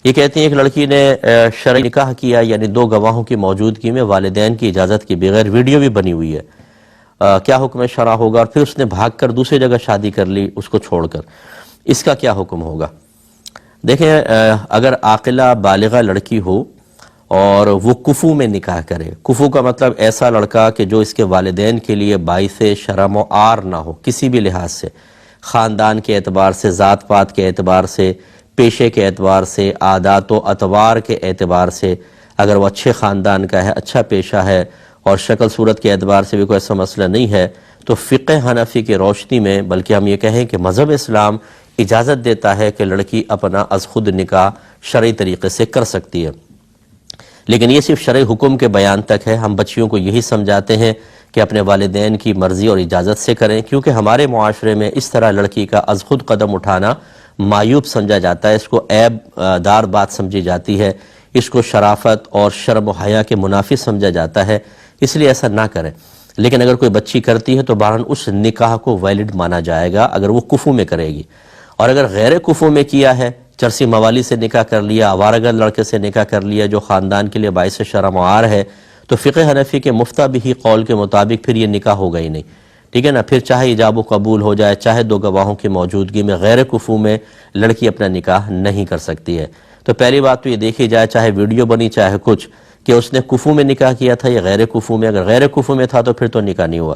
یہ کہتی ہیں ایک لڑکی نے شرعی نکاح کیا، یعنی دو گواہوں کی موجودگی میں والدین کی اجازت کے بغیر، ویڈیو بھی بنی ہوئی ہے، کیا حکم شرع ہوگا؟ اور پھر اس نے بھاگ کر دوسری جگہ شادی کر لی اس کو چھوڑ کر، اس کا کیا حکم ہوگا؟ دیکھیں، اگر عاقلہ بالغہ لڑکی ہو اور وہ کفو میں نکاح کرے، کفو کا مطلب ایسا لڑکا کہ جو اس کے والدین کے لیے باعث شرم و عار نہ ہو کسی بھی لحاظ سے، خاندان کے اعتبار سے، ذات پات کے اعتبار سے، پیشے کے اعتبار سے، عادات و اطوار کے اعتبار سے، اگر وہ اچھے خاندان کا ہے، اچھا پیشہ ہے اور شکل صورت کے اعتبار سے بھی کوئی ایسا مسئلہ نہیں ہے، تو فقہ حنفی کی روشنی میں، بلکہ ہم یہ کہیں کہ مذہب اسلام اجازت دیتا ہے کہ لڑکی اپنا از خود نکاح شرعی طریقے سے کر سکتی ہے۔ لیکن یہ صرف شرعی حکم کے بیان تک ہے۔ ہم بچیوں کو یہی سمجھاتے ہیں کہ اپنے والدین کی مرضی اور اجازت سے کریں، کیونکہ ہمارے معاشرے میں اس طرح لڑکی کا از خود قدم اٹھانا معیوب سمجھا جاتا ہے، اس کو عیب دار بات سمجھی جاتی ہے، اس کو شرافت اور شرم و حیا کے منافی سمجھا جاتا ہے، اس لیے ایسا نہ کریں۔ لیکن اگر کوئی بچی کرتی ہے تو بہرحال اس نکاح کو ویلڈ مانا جائے گا اگر وہ کفو میں کرے گی، اور اگر غیر کفو میں کیا ہے، چرسی موالی سے نکاح کر لیا، آوارہ لڑکے سے نکاح کر لیا جو خاندان کے لیے باعث شرم و عار ہے، تو فقہ حنفی کے مفتبی قول کے مطابق پھر یہ نکاح ہوگا ہی نہیں، ٹھیک ہے نا؟ پھر چاہے ایجاب و قبول ہو جائے، چاہے دو گواہوں کی موجودگی میں، غیر کفو میں لڑکی اپنا نکاح نہیں کر سکتی ہے۔ تو پہلی بات تو یہ دیکھی جائے، چاہے ویڈیو بنی چاہے کچھ، کہ اس نے کفو میں نکاح کیا تھا یا غیر کفو میں۔ اگر غیر کفو میں تھا تو پھر تو نکاح نہیں ہوا،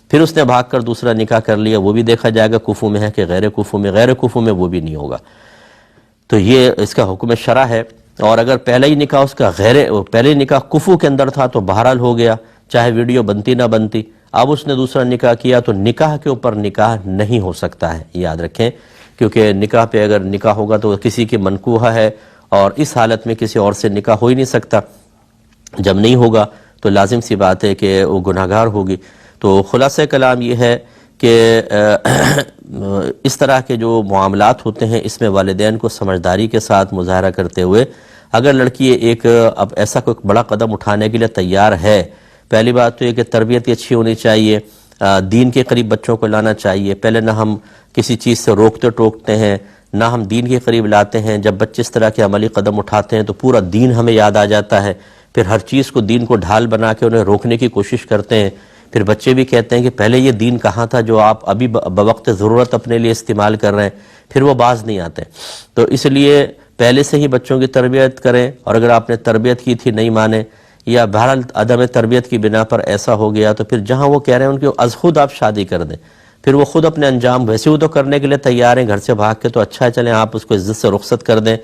پھر اس نے بھاگ کر دوسرا نکاح کر لیا، وہ بھی دیکھا جائے گا کفو میں ہے کہ غیر کفو میں، غیر کفو میں وہ بھی نہیں ہوگا۔ تو یہ اس کا حکم شرع ہے۔ اور اگر پہلا ہی نکاح اس کا پہلے نکاح کفو کے اندر تھا تو بہرحال ہو گیا، چاہے ویڈیو بنتی نہ بنتی۔ اب اس نے دوسرا نکاح کیا تو نکاح کے اوپر نکاح نہیں ہو سکتا ہے، یاد رکھیں، کیونکہ نکاح پہ اگر نکاح ہوگا تو کسی کی منکوحہ ہے، اور اس حالت میں کسی اور سے نکاح ہو ہی نہیں سکتا۔ جب نہیں ہوگا تو لازم سی بات ہے کہ وہ گناہگار ہوگی۔ تو خلاصہ کلام یہ ہے کہ اس طرح کے جو معاملات ہوتے ہیں اس میں والدین کو سمجھداری کے ساتھ مظاہرہ کرتے ہوئے، اگر لڑکی ایک اب ایسا کوئی بڑا قدم اٹھانے کے لیے تیار ہے، پہلی بات تو یہ کہ تربیت اچھی ہونی چاہیے، دین کے قریب بچوں کو لانا چاہیے۔ پہلے نہ ہم کسی چیز سے روکتے ٹوکتے ہیں، نہ ہم دین کے قریب لاتے ہیں۔ جب بچے اس طرح کے عملی قدم اٹھاتے ہیں تو پورا دین ہمیں یاد آ جاتا ہے، پھر ہر چیز کو دین کو ڈھال بنا کے انہیں روکنے کی کوشش کرتے ہیں۔ پھر بچے بھی کہتے ہیں کہ پہلے یہ دین کہاں تھا جو آپ ابھی بوقت ضرورت اپنے لیے استعمال کر رہے ہیں، پھر وہ باز نہیں آتے۔ تو اس لیے پہلے سے ہی بچوں کی تربیت کریں، اور اگر آپ نے تربیت کی تھی نہیں مانے، یا بہرحال عدم تربیت کی بنا پر ایسا ہو گیا، تو پھر جہاں وہ کہہ رہے ہیں ان کی از خود آپ شادی کر دیں، پھر وہ خود اپنے انجام ویسے وہ تو کرنے کے لیے تیار ہیں، گھر سے بھاگ کے تو اچھا ہے، چلیں آپ اس کو عزت سے رخصت کر دیں،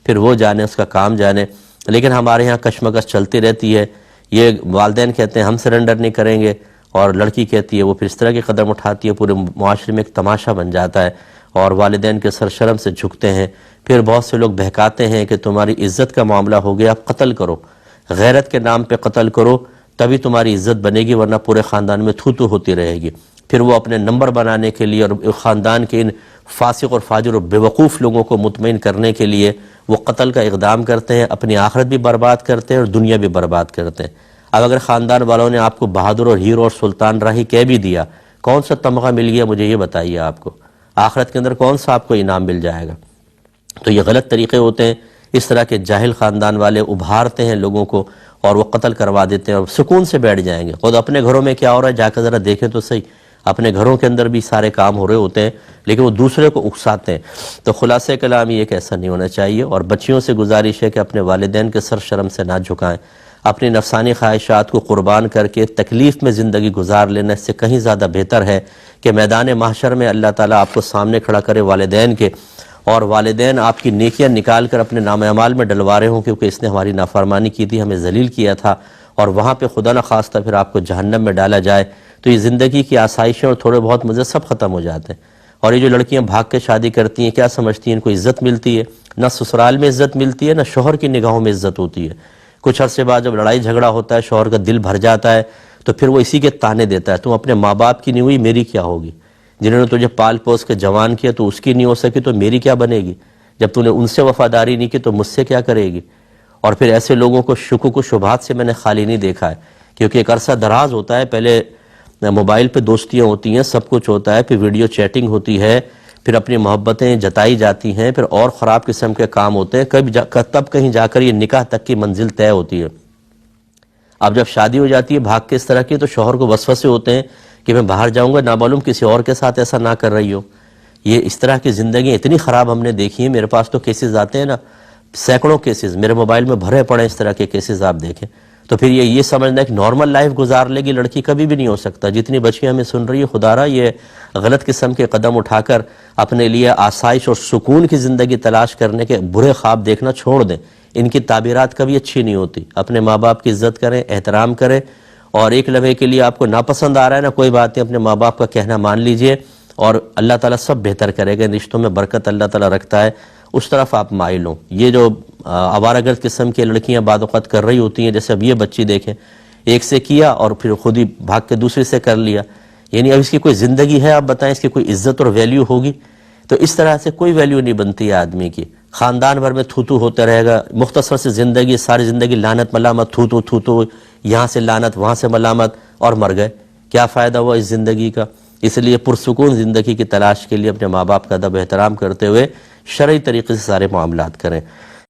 پھر وہ جانے اس کا کام جانے۔ لیکن ہمارے ہاں کشمکش چلتی رہتی ہے، یہ والدین کہتے ہیں ہم سرنڈر نہیں کریں گے، اور لڑکی کہتی ہے وہ پھر اس طرح کے قدم اٹھاتی ہے، پورے معاشرے میں ایک تماشا بن جاتا ہے، اور والدین کے سر شرم سے جھکتے ہیں۔ پھر بہت سے لوگ بہکاتے ہیں کہ تمہاری عزت کا معاملہ ہو گیا، اب قتل کرو، غیرت کے نام پہ قتل کرو، تبھی تمہاری عزت بنے گی، ورنہ پورے خاندان میں تھو ہوتی رہے گی۔ پھر وہ اپنے نمبر بنانے کے لیے اور خاندان کے ان فاسق اور فاجر اور بیوقوف لوگوں کو مطمئن کرنے کے لیے وہ قتل کا اقدام کرتے ہیں، اپنی آخرت بھی برباد کرتے ہیں اور دنیا بھی برباد کرتے ہیں۔ اب اگر خاندان والوں نے آپ کو بہادر اور ہیرو اور سلطان راہی کہہ بھی دیا، کون سا تمغہ مل گیا مجھے یہ بتائیے، آپ کو آخرت کے اندر کون سا آپ کو انعام مل جائے گا؟ تو یہ غلط طریقے ہوتے ہیں، اس طرح کے جاہل خاندان والے ابھارتے ہیں لوگوں کو اور وہ قتل کروا دیتے ہیں، اور سکون سے بیٹھ جائیں گے۔ خود اپنے گھروں میں کیا ہو رہا ہے جا کر ذرا دیکھیں تو صحیح، اپنے گھروں کے اندر بھی سارے کام ہو رہے ہوتے ہیں، لیکن وہ دوسرے کو اکساتے ہیں۔ تو خلاصہ کلام یہ کہ ایسا نہیں ہونا چاہیے، اور بچیوں سے گزارش ہے کہ اپنے والدین کے سر شرم سے نہ جھکائیں، اپنی نفسانی خواہشات کو قربان کر کے تکلیف میں زندگی گزار لینا اس سے کہیں زیادہ بہتر ہے کہ میدان محشر میں اللہ تعالیٰ آپ کو سامنے کھڑا کرے والدین کے، اور والدین آپ کی نیکیاں نکال کر اپنے نام اعمال میں ڈلوا رہے ہوں کیونکہ اس نے ہماری نافرمانی کی تھی، ہمیں ذلیل کیا تھا، اور وہاں پہ خدا نخواستہ پھر آپ کو جہنم میں ڈالا جائے، تو یہ زندگی کی آسائشیں اور تھوڑے بہت مزے سب ختم ہو جاتے ہیں۔ اور یہ جو لڑکیاں بھاگ کے شادی کرتی ہیں، کیا سمجھتی ہیں ان کو عزت ملتی ہے؟ نہ سسرال میں عزت ملتی ہے، نہ شوہر کی نگاہوں میں عزت ہوتی ہے۔ کچھ عرصے بعد جب لڑائی جھگڑا ہوتا ہے، شوہر کا دل بھر جاتا ہے، تو پھر وہ اسی کے تانے دیتا ہے، تم اپنے ماں باپ کی نہیں ہوئی میری کیا ہوگی؟ جنہوں نے تجھے پال پوس کے جوان کیا تو اس کی نہیں ہو سکی تو میری کیا بنے گی؟ جب تو نے ان سے وفاداری نہیں کی تو مجھ سے کیا کرے گی؟ اور پھر ایسے لوگوں کو شکوک و شبہات سے میں نے خالی نہیں دیکھا ہے، کیونکہ ایک عرصہ دراز ہوتا ہے، پہلے موبائل پہ دوستیاں ہوتی ہیں، سب کچھ ہوتا ہے، پھر ویڈیو چیٹنگ ہوتی ہے، پھر اپنی محبتیں جتائی جاتی ہیں، پھر اور خراب قسم کے کام ہوتے ہیں، تب کہیں جا کر یہ نکاح تک کی منزل طے ہوتی ہے۔ اب جب شادی ہو جاتی ہے بھاگ کے اس طرح کی، تو شوہر کو وسوسے ہوتے ہیں کہ میں باہر جاؤں گا، نامعلوم کسی اور کے ساتھ ایسا نہ کر رہی ہو۔ یہ اس طرح کی زندگی اتنی خراب ہم نے دیکھی ہیں، میرے پاس تو کیسز آتے ہیں نا، سینکڑوں کیسز میرے موبائل میں بھرے پڑے اس طرح کے کیسز، آپ دیکھیں تو پھر یہ سمجھنا ہے کہ نارمل لائف گزار لے گی لڑکی، کبھی بھی نہیں ہو سکتا۔ جتنی بچیاں ہمیں سن رہی ہے، خدا را یہ غلط قسم کے قدم اٹھا کر اپنے لیے آسائش اور سکون کی زندگی تلاش کرنے کے برے خواب دیکھنا چھوڑ دیں۔ ان کی تعبیرات کبھی اچھی نہیں ہوتی۔ اپنے ماں باپ کی عزت کریں، احترام کریں، اور ایک لمحے کے لیے آپ کو ناپسند آ رہا ہے نا، کوئی بات نہیں، اپنے ماں باپ کا کہنا مان لیجئے، اور اللہ تعالیٰ سب بہتر کرے گا۔ رشتوں میں برکت اللہ تعالیٰ رکھتا ہے، اس طرف آپ مائل ہوں۔ یہ جو آوارہ گرد قسم کی لڑکیاں بعض اوقات کر رہی ہوتی ہیں، جیسے اب یہ بچی دیکھیں، ایک سے کیا اور پھر خود ہی بھاگ کے دوسرے سے کر لیا، یعنی اب اس کی کوئی زندگی ہے؟ آپ بتائیں، اس کی کوئی عزت اور ویلیو ہوگی؟ تو اس طرح سے کوئی ویلیو نہیں بنتی ہے آدمی کی، خاندان بھر میں تھو ہوتا رہے گا، مختصر سے زندگی، ساری زندگی لعنت ملامت، تھو یہاں سے لعنت وہاں سے ملامت، اور مر گئے، کیا فائدہ ہوا اس زندگی کا؟ اس لیے پرسکون زندگی کی تلاش کے لیے اپنے ماں باپ کا ادب احترام کرتے ہوئے شرعی طریقے سے سارے معاملات کریں۔